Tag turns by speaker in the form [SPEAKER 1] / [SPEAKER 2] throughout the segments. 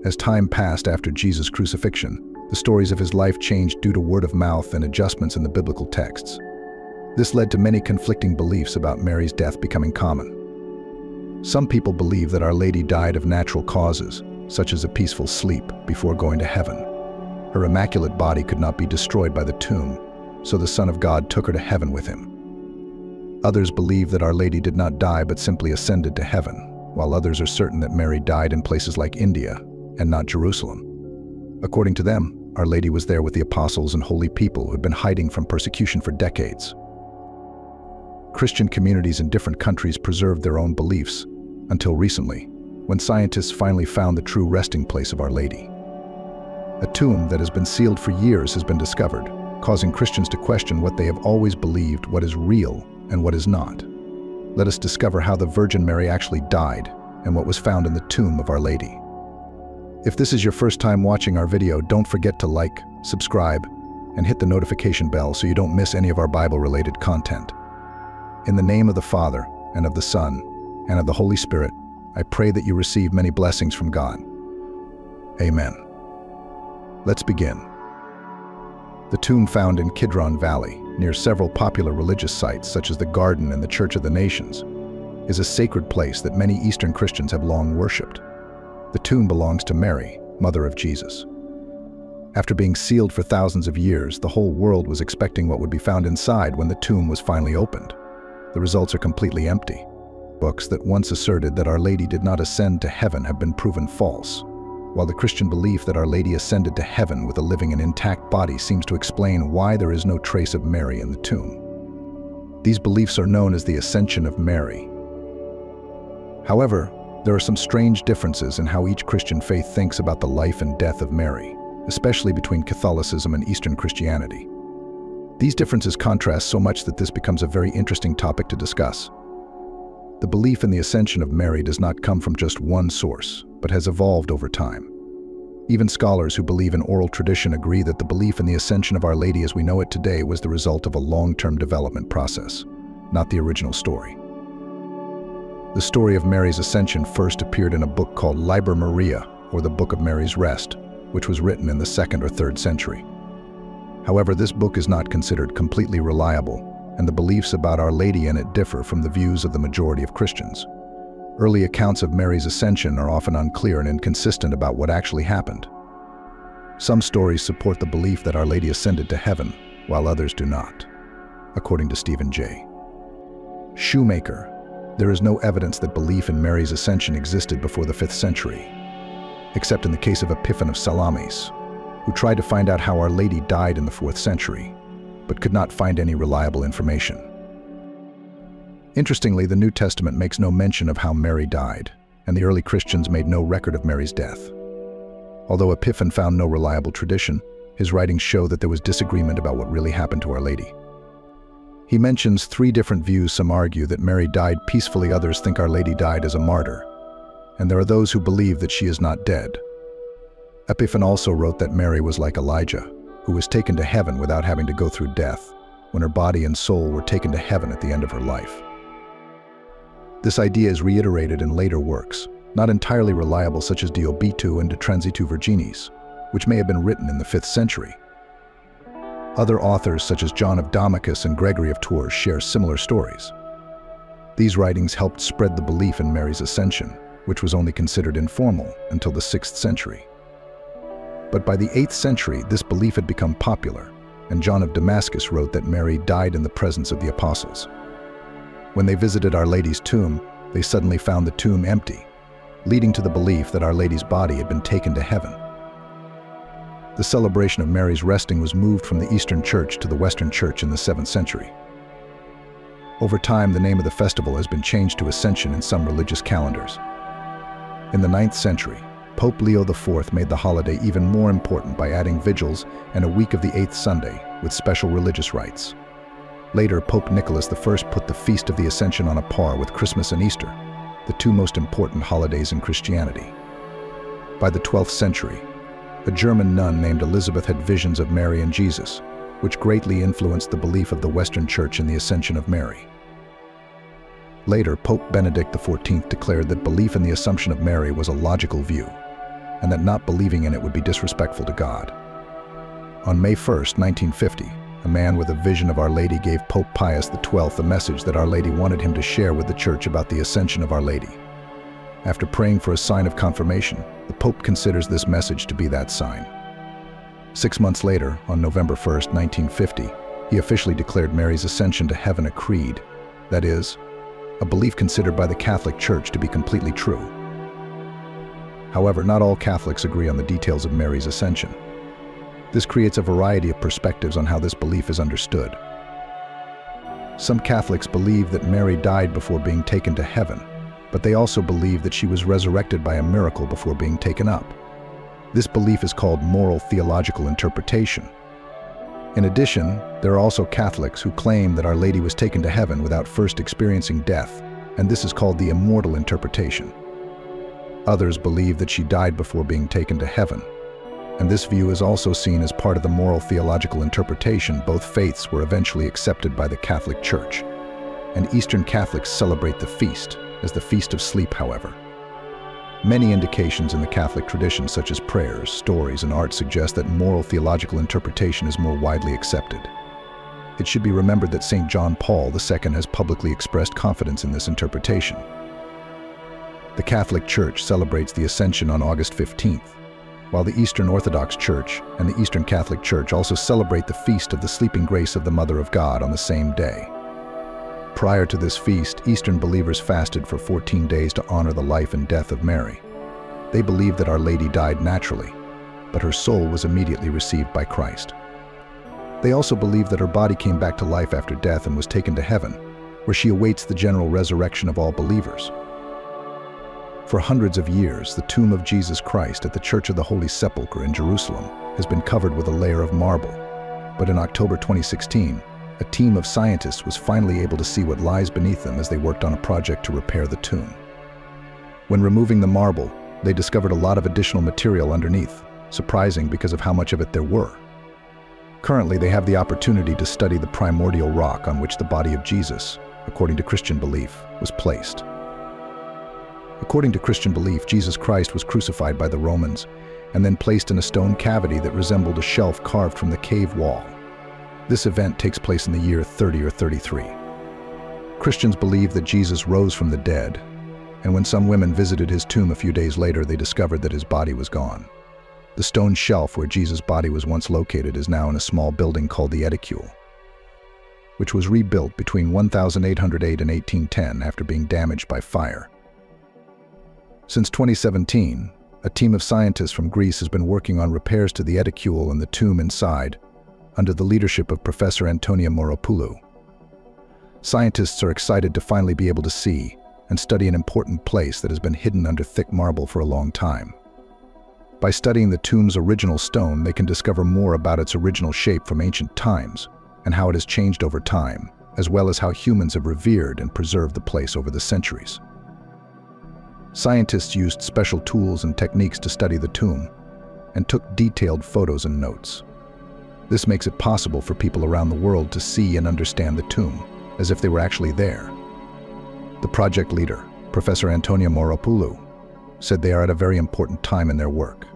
[SPEAKER 1] As time passed after Jesus' crucifixion, the stories of his life changed due to word of mouth and adjustments in the biblical texts. This led to many conflicting beliefs about Mary's death becoming common. Some people believe that Our Lady died of natural causes, such as a peaceful sleep before going to heaven. Her immaculate body could not be destroyed by the tomb, so the Son of God took her to heaven with him. Others believe that Our Lady did not die but simply ascended to heaven, while others are certain that Mary died in places like India and not Jerusalem. According to them, Our Lady was there with the apostles and holy people who had been hiding from persecution for decades. Christian communities in different countries preserved their own beliefs, until recently, when scientists finally found the true resting place of Our Lady. A tomb that has been sealed for years has been discovered, causing Christians to question what they have always believed, what is real and what is not. Let us discover how the Virgin Mary actually died and what was found in the tomb of Our Lady. If this is your first time watching our video, don't forget to like, subscribe, and hit the notification bell so you don't miss any of our Bible-related content. In the name of the Father, and of the Son, and of the Holy Spirit, I pray that you receive many blessings from God. Amen. Let's begin. The tomb found in Kidron Valley, near several popular religious sites such as the Garden and the Church of the Nations, is a sacred place that many Eastern Christians have long worshipped. The tomb belongs to Mary, mother of Jesus. After being sealed for thousands of years, the whole world was expecting what would be found inside when the tomb was finally opened. The results are completely empty. Books that once asserted that Our Lady did not ascend to heaven have been proven false, while the Christian belief that Our Lady ascended to heaven with a living and intact body seems to explain why there is no trace of Mary in the tomb. These beliefs are known as the Ascension of Mary. However, there are some strange differences in how each Christian faith thinks about the life and death of Mary, especially between Catholicism and Eastern Christianity. These differences contrast so much that this becomes a very interesting topic to discuss. The belief in the Ascension of Mary does not come from just one source, but has evolved over time. Even scholars who believe in oral tradition agree that the belief in the Ascension of Our Lady as we know it today was the result of a long-term development process, not the original story. The story of Mary's ascension first appeared in a book called Liber Maria, or the Book of Mary's Rest, which was written in the 2nd or 3rd century. However, this book is not considered completely reliable, and the beliefs about Our Lady in it differ from the views of the majority of Christians. Early accounts of Mary's ascension are often unclear and inconsistent about what actually happened. Some stories support the belief that Our Lady ascended to heaven, while others do not. According to Stephen J. Shoemaker, there is no evidence that belief in Mary's ascension existed before the 5th century, except in the case of Epiphan of Salamis, who tried to find out how Our Lady died in the 4th century, but could not find any reliable information. Interestingly, the New Testament makes no mention of how Mary died, and the early Christians made no record of Mary's death. Although Epiphan found no reliable tradition, his writings show that there was disagreement about what really happened to Our Lady. He mentions 3 different views. Some argue that Mary died peacefully, others think Our Lady died as a martyr, and there are those who believe that she is not dead. Epiphan also wrote that Mary was like Elijah, who was taken to heaven without having to go through death, when her body and soul were taken to heaven at the end of her life. This idea is reiterated in later works, not entirely reliable, such as De Obitu and De Transitu Virginis, which may have been written in the 5th century. Other authors, such as John of Damascus and Gregory of Tours, share similar stories. These writings helped spread the belief in Mary's ascension, which was only considered informal until the 6th century. But by the 8th century, this belief had become popular, and John of Damascus wrote that Mary died in the presence of the apostles. When they visited Our Lady's tomb, they suddenly found the tomb empty, leading to the belief that Our Lady's body had been taken to heaven. The celebration of Mary's resting was moved from the Eastern Church to the Western Church in the 7th century. Over time, the name of the festival has been changed to Ascension in some religious calendars. In the 9th century, Pope Leo IV made the holiday even more important by adding vigils and a week of the 8th Sunday with special religious rites. Later, Pope Nicholas I put the Feast of the Ascension on a par with Christmas and Easter, the 2 most important holidays in Christianity. By the 12th century, a German nun named Elizabeth had visions of Mary and Jesus, which greatly influenced the belief of the Western Church in the Ascension of Mary. Later, Pope Benedict XIV declared that belief in the Assumption of Mary was a logical view. and that not believing in it would be disrespectful to God. On May 1st, 1950, a man with a vision of Our Lady gave Pope Pius XII a message that Our Lady wanted him to share with the Church about the Ascension of Our Lady. After praying for a sign of confirmation, the Pope considers this message to be that sign. 6 months later, on November 1st, 1950, he officially declared Mary's ascension to heaven a creed, that is, a belief considered by the Catholic Church to be completely true. However, not all Catholics agree on the details of Mary's ascension. This creates a variety of perspectives on how this belief is understood. Some Catholics believe that Mary died before being taken to heaven, but they also believe that she was resurrected by a miracle before being taken up. This belief is called moral theological interpretation. In addition, there are also Catholics who claim that Our Lady was taken to heaven without first experiencing death, and this is called the immortal interpretation. Others believe that she died before being taken to heaven, and this view is also seen as part of the moral theological interpretation. Both faiths were eventually accepted by the Catholic Church, and Eastern Catholics celebrate the feast as the Feast of Sleep, however. Many indications in the Catholic tradition, such as prayers, stories, and art, suggest that moral theological interpretation is more widely accepted. It should be remembered that St. John Paul II has publicly expressed confidence in this interpretation. The Catholic Church celebrates the Ascension on August 15th, while the Eastern Orthodox Church and the Eastern Catholic Church also celebrate the Feast of the Sleeping Grace of the Mother of God on the same day. Prior to this feast, Eastern believers fasted for 14 days to honor the life and death of Mary. They believed that Our Lady died naturally, but her soul was immediately received by Christ. They also believed that her body came back to life after death and was taken to heaven, where she awaits the general resurrection of all believers. For hundreds of years, the tomb of Jesus Christ at the Church of the Holy Sepulchre in Jerusalem has been covered with a layer of marble. But in October 2016, a team of scientists was finally able to see what lies beneath them as they worked on a project to repair the tomb. When removing the marble, they discovered a lot of additional material underneath, surprising because of how much of it there were. Currently, they have the opportunity to study the primordial rock on which the body of Jesus, according to Christian belief, was placed. According to Christian belief, Jesus Christ was crucified by the Romans and then placed in a stone cavity that resembled a shelf carved from the cave wall. This event takes place in the year 30 or 33. Christians believe that Jesus rose from the dead, and when some women visited his tomb a few days later, they discovered that his body was gone. The stone shelf where Jesus' body was once located is now in a small building called the Edicule, which was rebuilt between 1808 and 1810 after being damaged by fire. Since 2017, a team of scientists from Greece has been working on repairs to the Edicule and the tomb inside, under the leadership of Professor Antonia Moropoulou. Scientists are excited to finally be able to see and study an important place that has been hidden under thick marble for a long time. By studying the tomb's original stone, they can discover more about its original shape from ancient times and how it has changed over time, as well as how humans have revered and preserved the place over the centuries. Scientists used special tools and techniques to study the tomb and took detailed photos and notes. This makes it possible for people around the world to see and understand the tomb as if they were actually there. The project leader, Professor Antonia Moropoulou, said they are at a very important time in their work,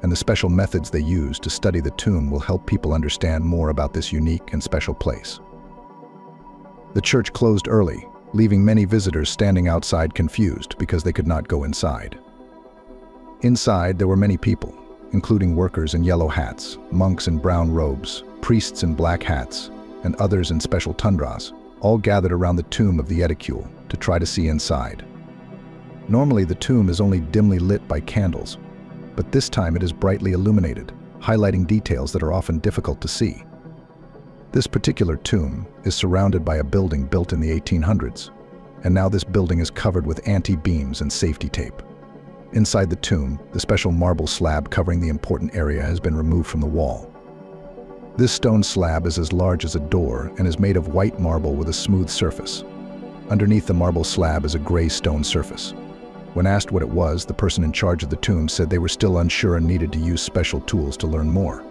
[SPEAKER 1] and the special methods they use to study the tomb will help people understand more about this unique and special place. The church closed early, leaving many visitors standing outside confused because they could not go inside. Inside, there were many people, including workers in yellow hats, monks in brown robes, priests in black hats, and others in special tundras, all gathered around the tomb of the Edicule to try to see inside. Normally, the tomb is only dimly lit by candles, but this time it is brightly illuminated, highlighting details that are often difficult to see. This particular tomb is surrounded by a building built in the 1800s, and now this building is covered with anti-beams and safety tape. Inside the tomb, the special marble slab covering the important area has been removed from the wall. This stone slab is as large as a door and is made of white marble with a smooth surface. Underneath the marble slab is a gray stone surface. When asked what it was, the person in charge of the tomb said they were still unsure and needed to use special tools to learn more.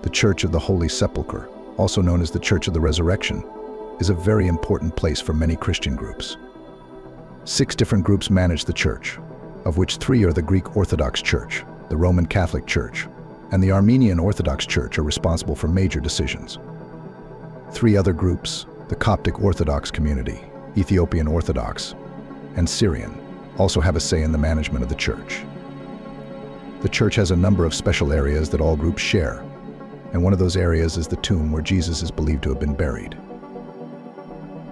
[SPEAKER 1] The Church of the Holy Sepulchre, also known as the Church of the Resurrection, is a very important place for many Christian groups. 6 different groups manage the church, of which 3 are the Greek Orthodox Church, the Roman Catholic Church, and the Armenian Orthodox Church are responsible for major decisions. 3 other groups, the Coptic Orthodox community, Ethiopian Orthodox, and Syrian, also have a say in the management of the church. The church has a number of special areas that all groups share, and one of those areas is the tomb where Jesus is believed to have been buried.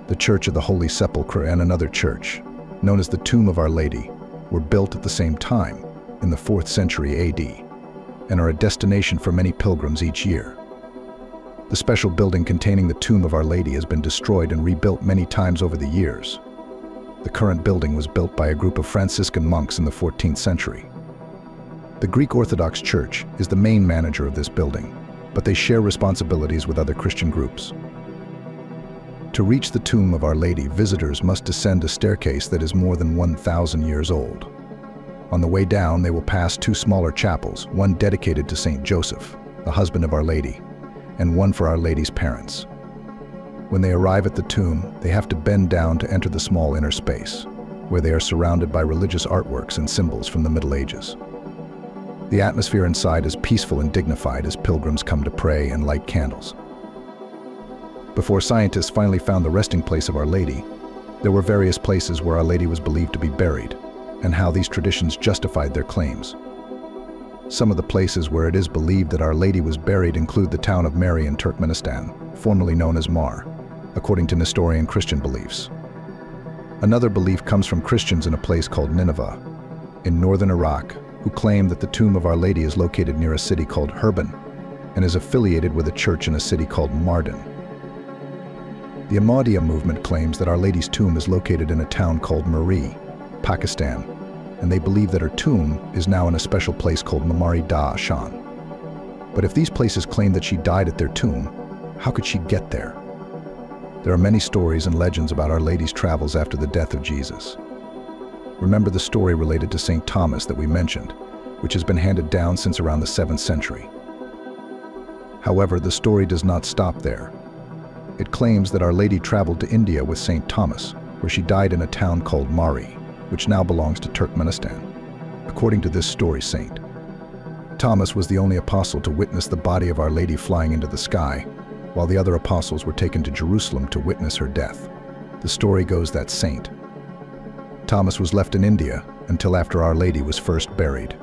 [SPEAKER 1] The Church of the Holy Sepulchre and another church, known as the Tomb of Our Lady, were built at the same time, in the 4th century AD, and are a destination for many pilgrims each year. The special building containing the Tomb of Our Lady has been destroyed and rebuilt many times over the years. The current building was built by a group of Franciscan monks in the 14th century. The Greek Orthodox Church is the main manager of this building, but they share responsibilities with other Christian groups. To reach the Tomb of Our Lady, visitors must descend a staircase that is more than 1,000 years old. On the way down, they will pass 2 smaller chapels, one dedicated to Saint Joseph, the husband of Our Lady, and one for Our Lady's parents. When they arrive at the tomb, they have to bend down to enter the small inner space, where they are surrounded by religious artworks and symbols from the Middle Ages. The atmosphere inside is peaceful and dignified as pilgrims come to pray and light candles. Before scientists finally found the resting place of Our Lady, there were various places where Our Lady was believed to be buried, and how these traditions justified their claims. Some of the places where it is believed that Our Lady was buried include the town of Mary in Turkmenistan, formerly known as Mar, according to Nestorian Christian beliefs. Another belief comes from Christians in a place called Nineveh, in northern Iraq, who claim that the tomb of Our Lady is located near a city called Hurban, and is affiliated with a church in a city called Mardin. The Ahmadiyya movement claims that Our Lady's tomb is located in a town called Murree, Pakistan, and they believe that her tomb is now in a special place called Mamari Da Shan. But if these places claim that she died at their tomb, how could she get there? There are many stories and legends about Our Lady's travels after the death of Jesus. Remember the story related to St. Thomas that we mentioned, which has been handed down since around the 7th century. However, the story does not stop there. It claims that Our Lady traveled to India with St. Thomas, where she died in a town called Mari, which now belongs to Turkmenistan. According to this story, St. Thomas was the only apostle to witness the body of Our Lady flying into the sky, while the other apostles were taken to Jerusalem to witness her death. The story goes that St. Thomas was left in India until after Our Lady was first buried.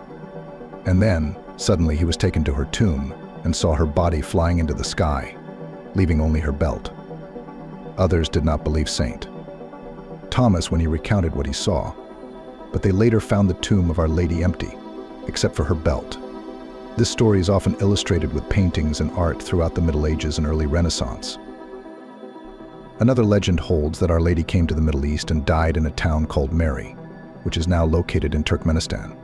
[SPEAKER 1] And then, suddenly he was taken to her tomb and saw her body flying into the sky, leaving only her belt. Others did not believe St. Thomas when he recounted what he saw, but they later found the tomb of Our Lady empty, except for her belt. This story is often illustrated with paintings and art throughout the Middle Ages and early Renaissance. Another legend holds that Our Lady came to the Middle East and died in a town called Mary, which is now located in Turkmenistan.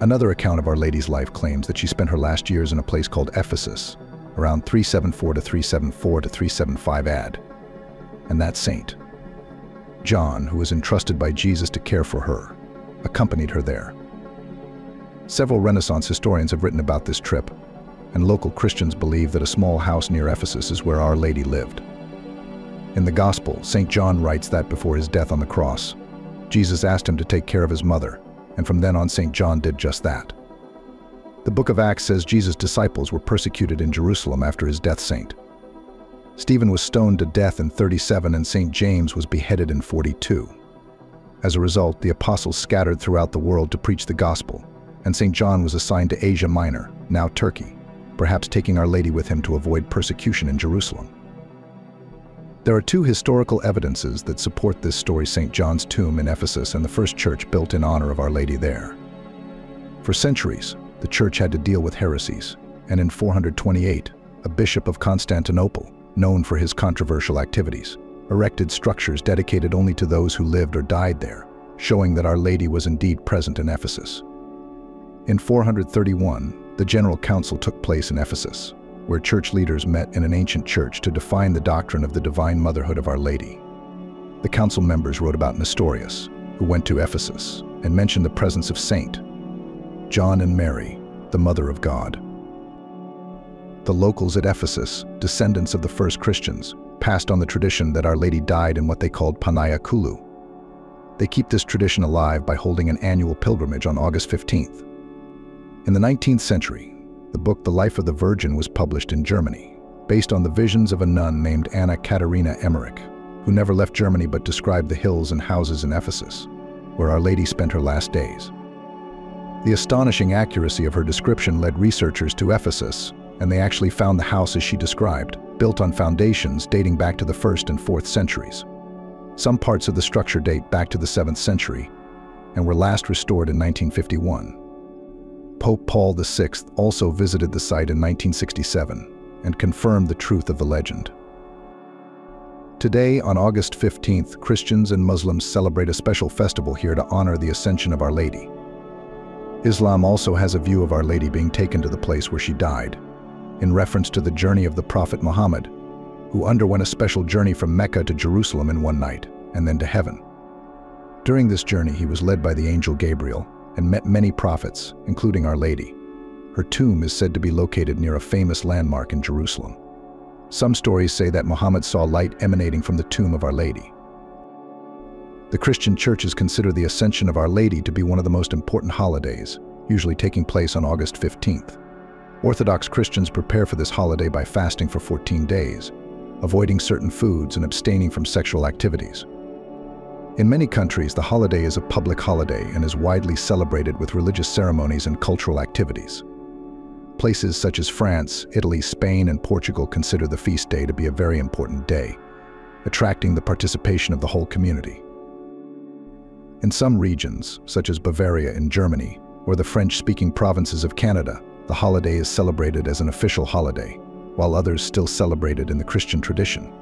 [SPEAKER 1] Another account of Our Lady's life claims that she spent her last years in a place called Ephesus, around 374 to 374 to 375 AD, and that Saint John, who was entrusted by Jesus to care for her, accompanied her there. Several Renaissance historians have written about this trip, and local Christians believe that a small house near Ephesus is where Our Lady lived. In the Gospel, St. John writes that before his death on the cross, Jesus asked him to take care of his mother, and from then on St. John did just that. The book of Acts says Jesus' disciples were persecuted in Jerusalem after his death. St. Stephen was stoned to death in 37 and St. James was beheaded in 42. As a result, the apostles scattered throughout the world to preach the gospel, and St. John was assigned to Asia Minor, now Turkey, perhaps taking Our Lady with him to avoid persecution in Jerusalem. There are 2 historical evidences that support this story: St. John's tomb in Ephesus and the first church built in honor of Our Lady there. For centuries, the church had to deal with heresies, and in 428, a bishop of Constantinople, known for his controversial activities, erected structures dedicated only to those who lived or died there, showing that Our Lady was indeed present in Ephesus. In 431, the General Council took place in Ephesus, where church leaders met in an ancient church to define the doctrine of the divine motherhood of Our Lady. The council members wrote about Nestorius, who went to Ephesus, and mentioned the presence of Saint John and Mary, the Mother of God. The locals at Ephesus, descendants of the first Christians, passed on the tradition that Our Lady died in what they called Panaya Kulu. They keep this tradition alive by holding an annual pilgrimage on August 15th. In the 19th century, the book The Life of the Virgin was published in Germany, based on the visions of a nun named Anna Katharina Emmerich, who never left Germany but described the hills and houses in Ephesus, where Our Lady spent her last days. The astonishing accuracy of her description led researchers to Ephesus, and they actually found the house as she described, built on foundations dating back to the 1st and 4th centuries. Some parts of the structure date back to the 7th century and were last restored in 1951. Pope Paul VI also visited the site in 1967 and confirmed the truth of the legend. Today, on August 15th, Christians and Muslims celebrate a special festival here to honor the Ascension of Our Lady. Islam also has a view of Our Lady being taken to the place where she died, in reference to the journey of the Prophet Muhammad, who underwent a special journey from Mecca to Jerusalem in one night, and then to heaven. During this journey, he was led by the angel Gabriel and met many prophets, including Our Lady. Her tomb is said to be located near a famous landmark in Jerusalem. Some stories say that Muhammad saw light emanating from the tomb of Our Lady. The Christian churches consider the Ascension of Our Lady to be one of the most important holidays, usually taking place on August 15th. Orthodox Christians prepare for this holiday by fasting for 14 days, avoiding certain foods and abstaining from sexual activities. In many countries, the holiday is a public holiday and is widely celebrated with religious ceremonies and cultural activities. Places such as France, Italy, Spain, and Portugal consider the feast day to be a very important day, attracting the participation of the whole community. In some regions, such as Bavaria in Germany or the French-speaking provinces of Canada, the holiday is celebrated as an official holiday, while others still celebrate it in the Christian tradition.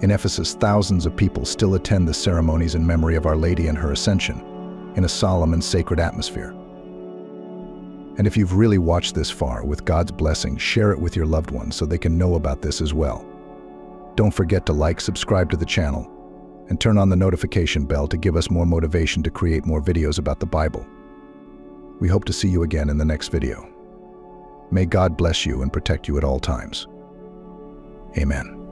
[SPEAKER 1] In Ephesus, thousands of people still attend the ceremonies in memory of Our Lady and her Ascension, in a solemn and sacred atmosphere. And if you've really watched this far, with God's blessing, share it with your loved ones so they can know about this as well. Don't forget to like, subscribe to the channel, and turn on the notification bell to give us more motivation to create more videos about the Bible. We hope to see you again in the next video. May God bless you and protect you at all times. Amen.